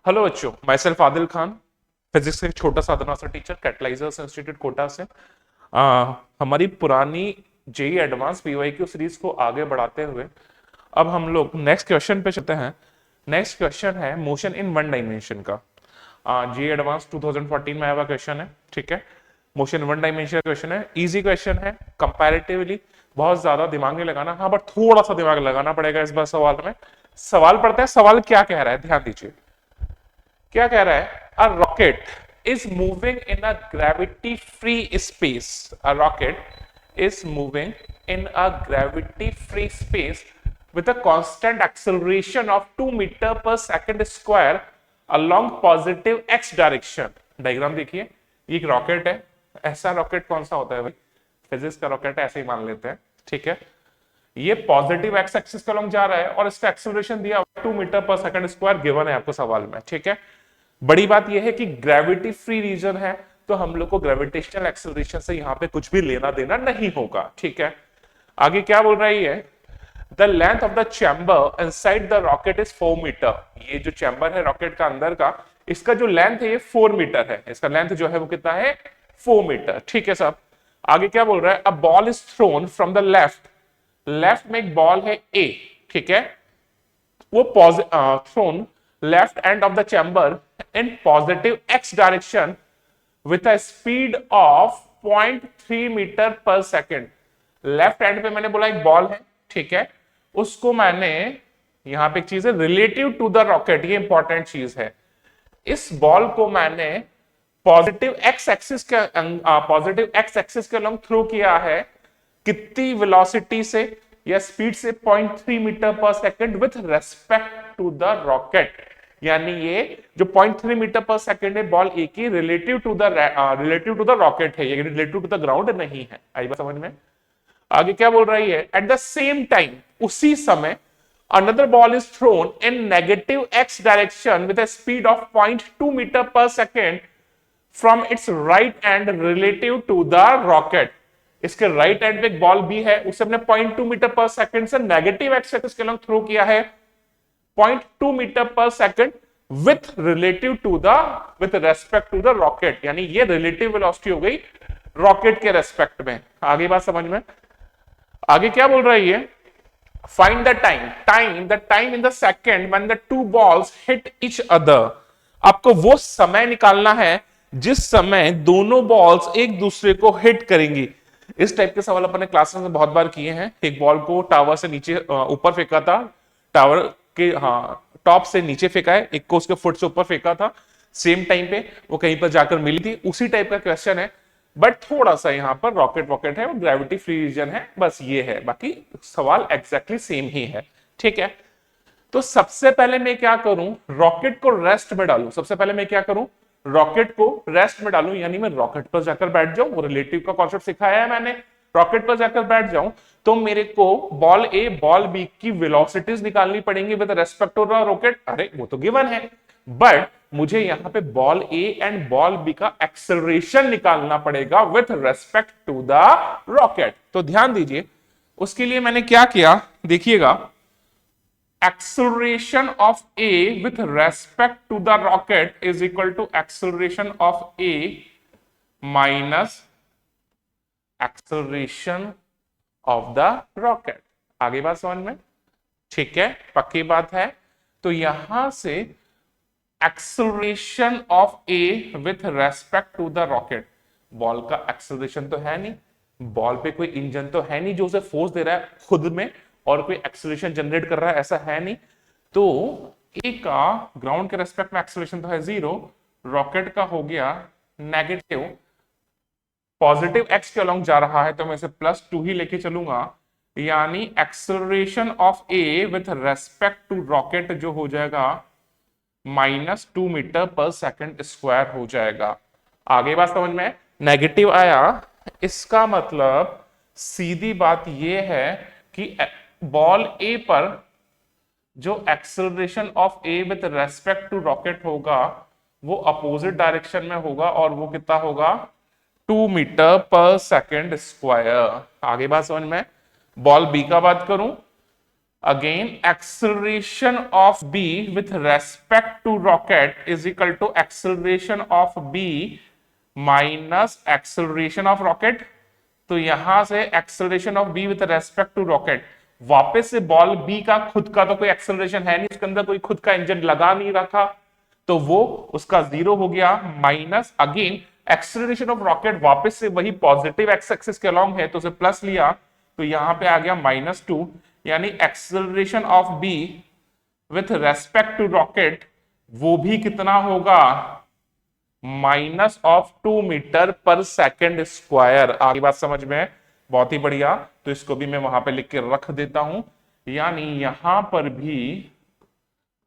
Hello बच्चों, my self Adil Khan, physics के छोटा साधना सा टीचर, कैटलाइजर्स इंस्टीट्यूट कोटा से। हमारी पुरानी जेई एडवांस पीवाईक्यू सीरीज को आगे बढ़ाते हुए अब हम लोग नेक्स्ट क्वेश्चन पे चलते हैं। नेक्स्ट क्वेश्चन है मोशन इन वन डायमेंशन का। जेई एडवांस 2014 में आया हुआ क्वेश्चन है, ठीक है। मोशन वन डायमेंशन क्वेश्चन है, इजी क्वेश्चन है कंपैरेटिवली, बहुत ज्यादा दिमाग नहीं लगाना, हाँ बट थोड़ा सा दिमाग लगाना पड़ेगा इस बार सवाल में। सवाल पढ़ते हैं, सवाल क्या कह रहा है ध्यान दीजिए। क्या कह रहा है? A rocket is moving in a gravity free space. A rocket is moving in a gravity free space with a constant acceleration of 2 meter per second square along positive x direction। Diagram देखिए, ये एक rocket है। ऐसा rocket कौन सा होता है भाई? फिजिक्स का रॉकेट है, ऐसे ही मान लेते हैं, ठीक है। ये पॉजिटिव एक्स एक्सिस के अलॉन्ग जा रहा है और इसका एक्सेलरेशन दिया 2 metre per second square given है आपको सवाल में, ठीक है। बड़ी बात यह है कि ग्रेविटी फ्री रीजन है, तो हम लोग को ग्रेविटेशनल एक्सेलरेशन से यहां पे कुछ भी लेना देना नहीं होगा, ठीक है। आगे क्या बोल रही है? The length of the chamber inside the rocket is 4 meter. ये जो चैम्बर है रॉकेट का अंदर का, इसका जो लेंथ है ये 4 मीटर है। इसका लेंथ जो है वो कितना है? 4 मीटर, ठीक है साहब। आगे क्या बोल रहा है? A ball is thrown from the left. Left में एक बॉल है ए, ठीक है। वो thrown left end of the chamber in positive x direction with a speed of 0.3 meter per second. Left hand पे मैंने बोला एक बॉल है, ठीक है। उसको मैंने, यहां पे एक चीज है रिलेटिव टू द रॉकेट, ये इंपॉर्टेंट चीज है। इस बॉल को मैंने पॉजिटिव एक्स एक्सिस के लॉन्ग थ्रो किया है। कितनी वेलोसिटी से या स्पीड से? 0.3 meter per second with respect to the rocket. यानी ये जो 0.3 मीटर पर सेकेंड है बॉल ए की, रिलेटिव टू द रॉकेट है, ये रिलेटिव टू द ग्राउंड नहीं है। आई बात समझ में? आगे क्या बोल रही है? एट द सेम टाइम, उसी समय, another ball is thrown in negative x direction with a speed of 0.2 meter per second from its right end relative to the rocket। इसके राइट एंड पे एक बॉल भी है, उसे हमने 0.2 मीटर पर सेकंड से नेगेटिव एक्स एक्सिस के लंग थ्रो किया है 0.2 meter per second with respect to the rocket. यानी ये रिलेटिव वेलोसिटी हो गई रॉकेट के रेस्पेक्ट में। आगे बात समझ में? आगे क्या बोल रही है? Find the time in the second when the two balls hit each other. आपको वो समय निकालना है जिस समय दोनों बॉल्स एक दूसरे को हिट करेंगी। इस टाइप के सवाल अपने क्लासेस में बहुत बार किए हैं। एक बॉल को टावर से नीचे ऊपर फेंका था, टावर के हाँ टॉप से नीचे फेंका है, एक को उसके फुट से ऊपर फेंका था, सेम टाइम पे वो कहीं पर जाकर मिली थी। उसी टाइप का क्वेश्चन है, बट थोड़ा सा यहां पर रॉकेट है और ग्रेविटी फ्री रीजन है, बस ये है। बाकी सवाल एग्जैक्टली सेम ही है, ठीक है। तो सबसे पहले मैं क्या करूं? रॉकेट को रेस्ट में डालूं। सबसे पहले मैं क्या करूं? रॉकेट को रेस्ट में डालूं, यानी मैं रॉकेट पर जाकर बैठ जाऊं। वो रिलेटिव का कॉन्सेप्ट सिखाया है मैंने। रॉकेट पर जाकर बैठ जाऊं तो मेरे को बॉल ए बॉल बी की वेलोसिटीज निकालनी पड़ेंगी with respect to the rocket. अरे वो तो गिवन है, बट मुझे यहां पे ball A and ball B का एक्सेलरेशन निकालना पड़ेगा with respect to the rocket. तो ध्यान दीजिए, उसके लिए मैंने क्या किया देखिएगा। acceleration of A with respect to the rocket is equal to acceleration of A minus acceleration of the rocket। आगे बात समझ में? ठीक है, पक्की बात है। तो यहां से acceleration of A with respect to the rocket, ball का एक्सेलरेशन तो है नहीं, बॉल पे कोई इंजन तो है नहीं जो उसे फोर्स दे रहा है खुद में और कोई एक्सेलरेशन जनरेट कर रहा है, ऐसा है नहीं। तो ए का ग्राउंड के रेस्पेक्ट में एक्सेलरेशन तो है 0, रॉकेट का हो गया नेगेटिव, पॉजिटिव एक्स के अलोंग जा रहा है तो मैं इसे +2 ही लेके चलूंगा। यानी acceleration of A with respect to rocket जो हो जाएगा -2 मीटर पर सेकंड स्क्वायर हो जाएगा। आगे बात समझ में? नेगेटिव आया, इसका मतलब सीधी बात यह है कि बॉल ए पर जो acceleration of A with respect to rocket होगा वो अपोजिट डायरेक्शन में होगा और वो कितना होगा? 2 मीटर पर सेकंड स्क्वायर। आगे बात समझ में? बॉल बी का बात करूं again acceleration of b with respect to rocket is equal to acceleration of b minus acceleration of rocket। तो यहां से acceleration of b with respect to rocket, वापस से बॉल b का खुद का तो कोई एक्सेलरेशन है नहीं, उसके अंदर कोई खुद का इंजन लगा नहीं रखा, तो वो उसका जीरो हो गया, minus again acceleration of rocket वापस से वही पॉजिटिव एक्स एक्सिस के अलोंग है तो उसे प्लस लिया, तो यहां पे आ गया -2, यानी acceleration of B with respect to rocket वो भी कितना होगा, -2 मीटर पर सेकेंड स्क्वायर। आगे बात समझ में, बहुत ही बढ़िया। तो इसको भी मैं वहां पे लिख के रख देता हूं, यानी यहां पर भी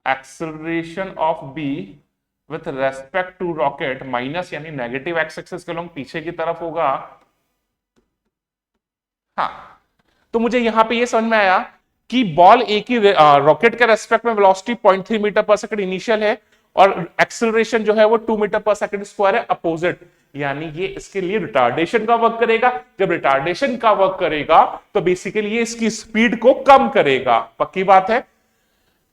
acceleration of B with respect to rocket minus यानी नेगेटिव एक्स एक्सिस के लोग पीछे की तरफ होगा। हाँ, तो मुझे यहां पे ये समझ में आया कि बॉल ए की रॉकेट के रेस्पेक्ट में velocity 0.3 meter per second initial है और एक्सेलरेशन जो है वो 2 मीटर पर सेकंड स्क्वायर है अपोजिट, यानी ये इसके लिए रिटार्डेशन का वर्क करेगा। जब रिटार्डेशन का वर्क करेगा तो बेसिकली ये इसकी स्पीड को कम करेगा। पक्की बात है।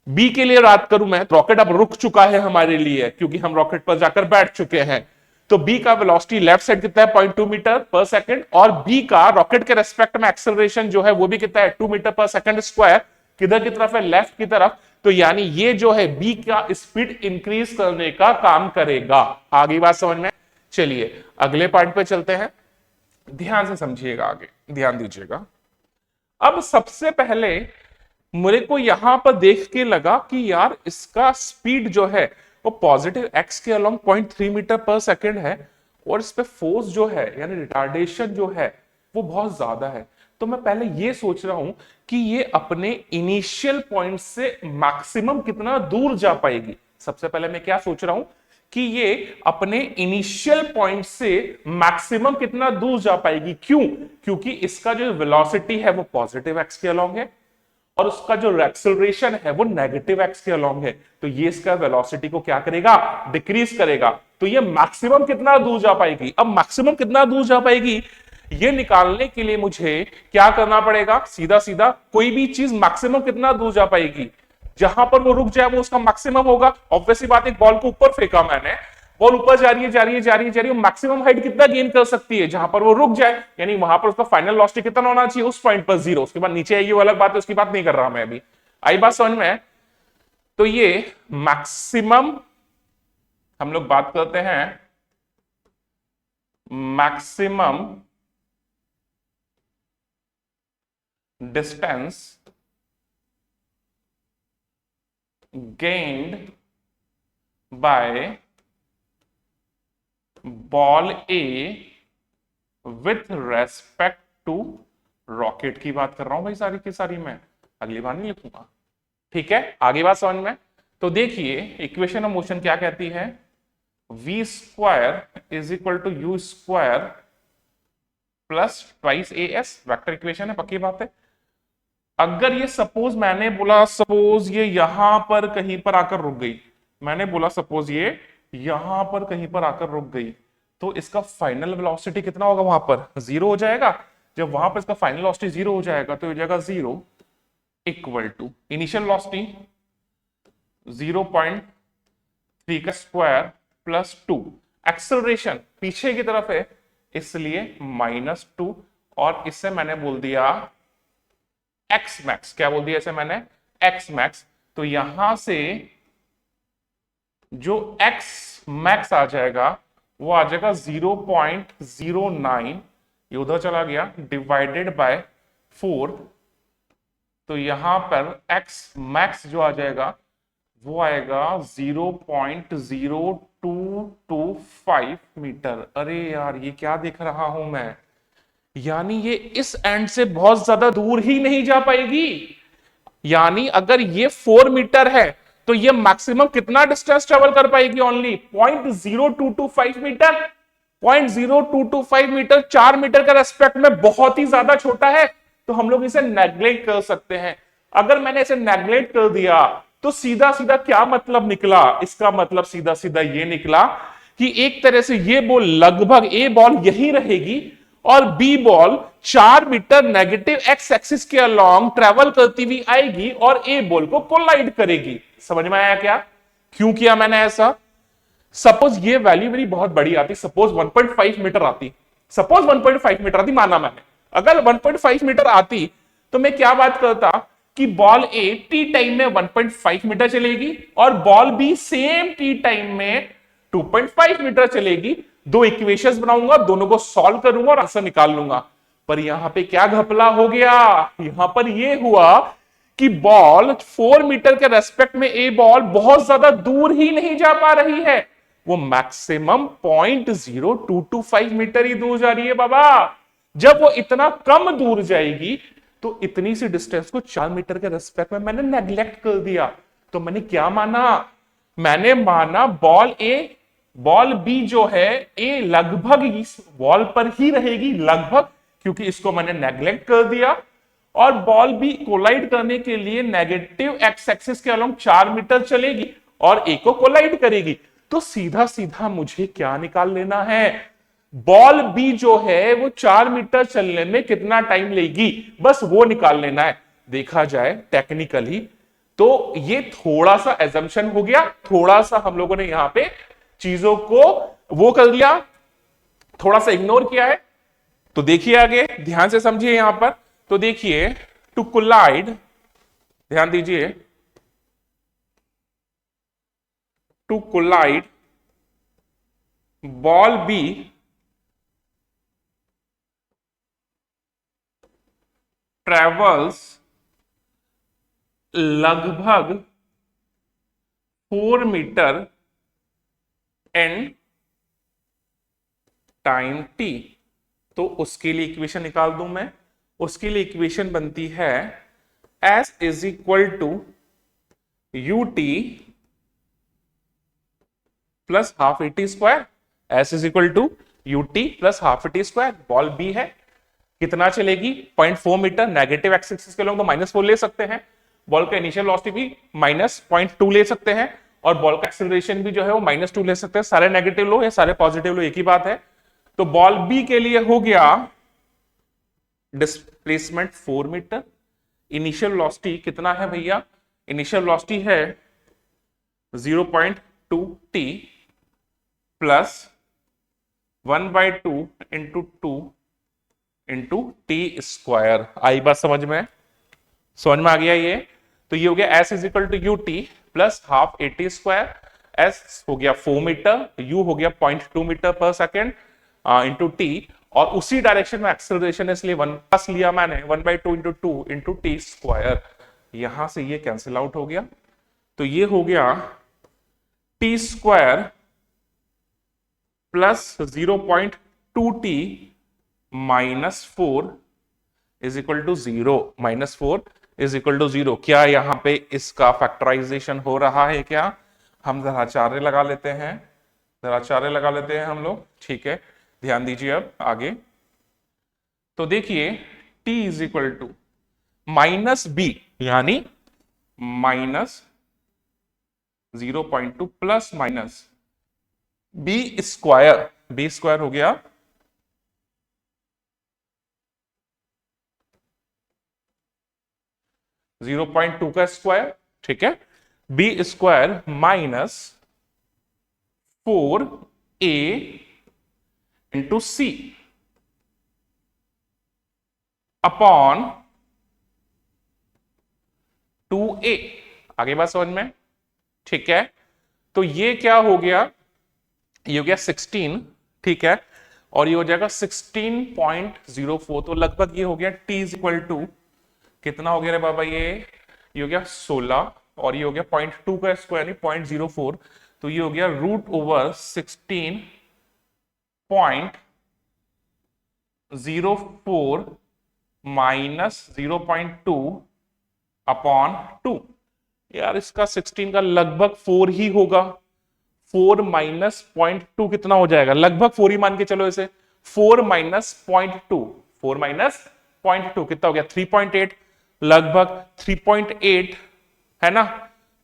बी के लिए बात करूं मैं, रॉकेट अब रुक चुका है हमारे लिए क्योंकि हम रॉकेट पर जाकर बैठ चुके हैं, तो बी का वेलोसिटी लेफ्ट साइड कितना है 0.2 मीटर पर सेकंड, और बी का रॉकेट के रेस्पेक्ट में एक्सेलरेशन जो है वो भी कितना है 2 मीटर पर सेकंड स्क्वायर, किधर की तरफ है, लेफ्ट की तरफ। तो यानी ये जो है बी का स्पीड इंक्रीज करने का काम करेगा। आगे बात समझ में। चलिए अगले पार्ट पे चलते हैं, ध्यान से समझिएगा, आगे ध्यान दीजिएगा। अब सबसे पहले मेरे को यहां पर देख के लगा कि यार इसका स्पीड जो है वो पॉजिटिव एक्स के अलोंग 0.3 मीटर पर सेकंड है और इस पे फोर्स जो है यानी रिटार्डेशन जो है वो बहुत ज्यादा है। तो मैं पहले ये सोच रहा हूं कि ये अपने इनिशियल पॉइंट से मैक्सिमम कितना दूर जा पाएगी। सबसे पहले मैं क्या सोच रहा हूं कि ये अपने इनिशियल पॉइंट से मैक्सिमम कितना दूर जा पाएगी। क्यों? क्योंकि इसका जो वेलोसिटी है वो पॉजिटिव एक्स के अलोंग है और उसका जो एक्सेलरेशन है वो नेगेटिव एक्स के अलोंग है, तो ये इसका वेलोसिटी को क्या करेगा, डिक्रीज करेगा। तो ये मैक्सिमम कितना दूर जा पाएगी। अब मैक्सिमम कितना दूर जा पाएगी ये निकालने के लिए मुझे क्या करना पड़ेगा, सीधा सीधा कोई भी चीज मैक्सिमम कितना दूर जा पाएगी, जहां पर वो रुक जाए वो उसका मैक्सिमम होगा। ऑब्वियसली बात, एक बॉल को ऊपर फेंका मैंने, बॉल ऊपर जा रही है जा रही है जा रही है जा रही है, मैक्सिमम हाइट कितना गेन कर सकती है, जहां पर वो रुक जाए, यानी वहां पर उसका फाइनल वेलोसिटी कितना होना चाहिए उस पॉइंट पर 0। उसके बाद नीचे आएगी वो अलग बात है, उसकी बात नहीं कर रहा मैं अभी। आई बात समझ में? तो ये मैक्सिमम हम लोग बात करते हैं maximum distance gained by ball A with respect to rocket की बात कर रहा हूं भाई, सारी की सारी मैं अगली बार नहीं लिखूंगा। ठीक है, आगे बात समझ में। तो देखिए इक्वेशन ऑफ मोशन क्या कहती है, v square is equal to u square plus twice a s, vector equation है, पक्की बात है। अगर ये सपोज मैंने बोला सपोज ये यहां पर कहीं पर आकर रुक गई, मैंने बोला सपोज ये यहां पर कहीं पर आकर रुक गई, तो इसका फाइनल वेलोसिटी कितना होगा, वहां पर 0 हो जाएगा। जब वहां पर इसका फाइनल वेलोसिटी 0 हो जाएगा तो हो जाएगा 0 इक्वल टू इनिशियल वेलोसिटी 0.3 का स्क्वायर प्लस 2, एक्सेलरेशन पीछे की तरफ है इसलिए -2, और इससे मैंने बोल दिया एक्स मैक्स। क्या बोल दिया इसे मैंने, एक्स मैक्स। तो यहां से जो एक्स मैक्स आ जाएगा वो आ जाएगा 0.09, ये उधर चला गया, डिवाइडेड बाय 4। तो यहां पर एक्स मैक्स जो आ जाएगा वो आएगा 0.0225 मीटर। अरे यार ये क्या देख रहा हूं मैं, यानी ये इस एंड से बहुत ज्यादा दूर ही नहीं जा पाएगी। यानी अगर ये 4 मीटर है तो ये मैक्सिमम कितना डिस्टेंस ट्रेवल कर पाएगी, ओनली 0.0225 मीटर। 0.0225 मीटर 4 मीटर का रेस्पेक्ट में बहुत ही ज्यादा छोटा है, तो हम लोग इसे नेग्लेक्ट कर सकते हैं। अगर मैंने इसे नेग्लेक्ट कर दिया तो सीधा सीधा क्या मतलब निकला, इसका मतलब सीधा सीधा ये निकला कि एक तरह से ये बॉल लगभग, ये बॉल यही रहेगी और B ball 4 meter negative x axis के अलोंग ट्रेवल करती हुई आएगी और ए बॉल को कोलाइड करेगी। समझ में आया क्या क्यों किया मैंने ऐसा? सपोज ये वैल्यू मेरी बहुत बड़ी आती, सपोज 1.5 मीटर आती, सपोज 1.5 मीटर आती, माना मैंने, अगर 1.5 मीटर आती तो मैं क्या बात करता कि बॉल ए टी टाइम में 1.5 मीटर चलेगी और ball B same T time में 2.5 मीटर चलेगी। दो इक्वेशंस बनाऊंगा, दोनों को सॉल्व करूंगा और आंसर निकाल लूंगा। पर यहां पे क्या घपला हो गया, यहां पर यह हुआ कि बॉल 4 मीटर के रेस्पेक्ट में ए बॉल बहुत ज्यादा दूर ही नहीं जा पा रही है, वो मैक्सिमम 0.0225 मीटर ही दूर जा रही है बाबा। जब वो इतना कम दूर जाएगी तो इतनी सी डिस्टेंस को 4 मीटर के रेस्पेक्ट में मैंने नेग्लेक्ट कर दिया। तो मैंने क्या माना, मैंने माना बॉल बी जो है ए लगभग इस बॉल पर ही रहेगी, लगभग, क्योंकि इसको मैंने नेग्लेक्ट कर दिया। और बॉल बी कोलाइड करने के लिए नेगेटिव एक्स एक्सिस के अलोंग 4 मीटर चलेगी और ए को कोलाइड करेगी। तो सीधा सीधा मुझे क्या निकाल लेना है, बॉल बी जो है वो 4 मीटर चलने में कितना टाइम लेगी, बस वो निकाल लेना है। देखा जाए टेक्निकली तो ये थोड़ा सा एजम्पशन हो गया, थोड़ा सा हम लोगों ने यहां पे चीजों को वो कर लिया, थोड़ा सा इग्नोर किया है। तो देखिए आगे ध्यान से समझिए यहां पर। तो देखिए टू कोलाइड, ध्यान दीजिए, to collide ball B travels लगभग 4 मीटर एन टाइम टी। तो उसके लिए इक्वेशन निकाल दूं मैं, उसके लिए इक्वेशन बनती है S is equal to u t plus half a t square. S is equal to u t plus half a t square. Ball B है, कितना चलेगी, 0.4 मीटर, नेगेटिव एक्स एक्सिस के लोग तो -4 ले सकते हैं, बॉल का इनिशियल वेलोसिटी भी -0.2 ले सकते हैं और बॉल का एक्सेलरेशन भी जो है वो -2 ले सकते हैं। सारे नेगेटिव लो या सारे पॉजिटिव लो एक ही बात है। तो बॉल बी के लिए हो गया डिस्प्लेसमेंट 4 मीटर, इनिशियल वेलोसिटी कितना है भैया, इनिशियल वेलोसिटी है 0.2 t plus 1/2 into 2 into t square. आई बात समझ में, समझ में आ गया ये। तो ये हो गया s is equal to u t plus half a t square. S हो गया 4 मीटर, यू हो गया 0.2 meter per second into T, और उसी डायरेक्शन में एक्सेलरेशन है इसलिए 1 प्लस लिया मैंने, 1/2 इंटू 2 इंटू टी स्क्वायर। यहां से ये कैंसिल आउट हो गया, तो ये हो गया t square plus 0.2 t -4 is equal to 0, -4 is equal to 0। क्या यहां पे इसका फैक्टराइजेशन हो रहा है क्या? हम जराचार्य लगा लेते हैं, जराचार्य लगा लेते हैं हम लोग, ठीक है। ध्यान दीजिए अब आगे। तो देखिए t is equal to -b यानी -0.2 plus minus b square, b square हो गया 0.2 का स्क्वायर, ठीक है, b square -4a into c upon 2a। आगे बात समझ में, ठीक है। तो ये क्या हो गया, ये हो गया 16, ठीक है, और ये हो जाएगा 16.04। तो लगभग ये हो गया t इज इक्वल टू कितना हो गया रे बाबा, ये हो गया 16 और ये हो गया 0.2 का स्क्वायर यानी 0.04। तो ये हो गया √16.04 माइनस 0.2 अपॉन 2। यार इसका 16 का लगभग 4 ही होगा, 4 माइनस 0.2 कितना हो जाएगा, लगभग 4 ही मान के चलो इसे, 4 माइनस 0.2, 4 माइनस 0.2 कितना हो गया 3.8, लगभग 3.8 है ना।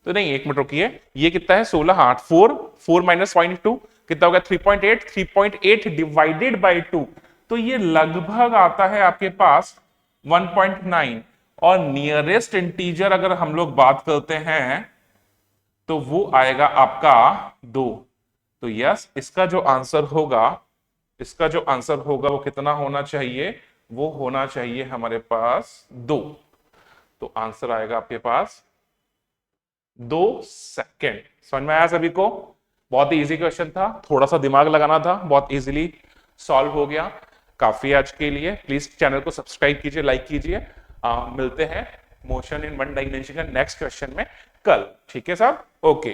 तो नहीं एक मिनट रुकिए, ये कितना है 16, हाँ 4 माइनस 0.2 कितना हो गया 3.8, 3.8 डिवाइडेड बाई 2, तो ये लगभग आता है आपके पास 1.9। और नियरेस्ट इंटीजर अगर हम लोग बात करते हैं तो वो आएगा आपका 2। तो यस, इसका जो आंसर होगा वो कितना होना चाहिए? वो होना चाहिए हमारे पास 2। तो आंसर आएगा आपके पास 2 सेकेंड। समझ में आया सभी को? बहुत ही इजी क्वेश्चन था, थोड़ा सा दिमाग लगाना था, बहुत इजीली सॉल्व हो गया। काफी आज के लिए। प्लीज चैनल को सब्सक्राइब कीजिए, लाइक कीजिए। मिलते हैं motion in one dimension next question में कल। ठीक है साहब? ओके।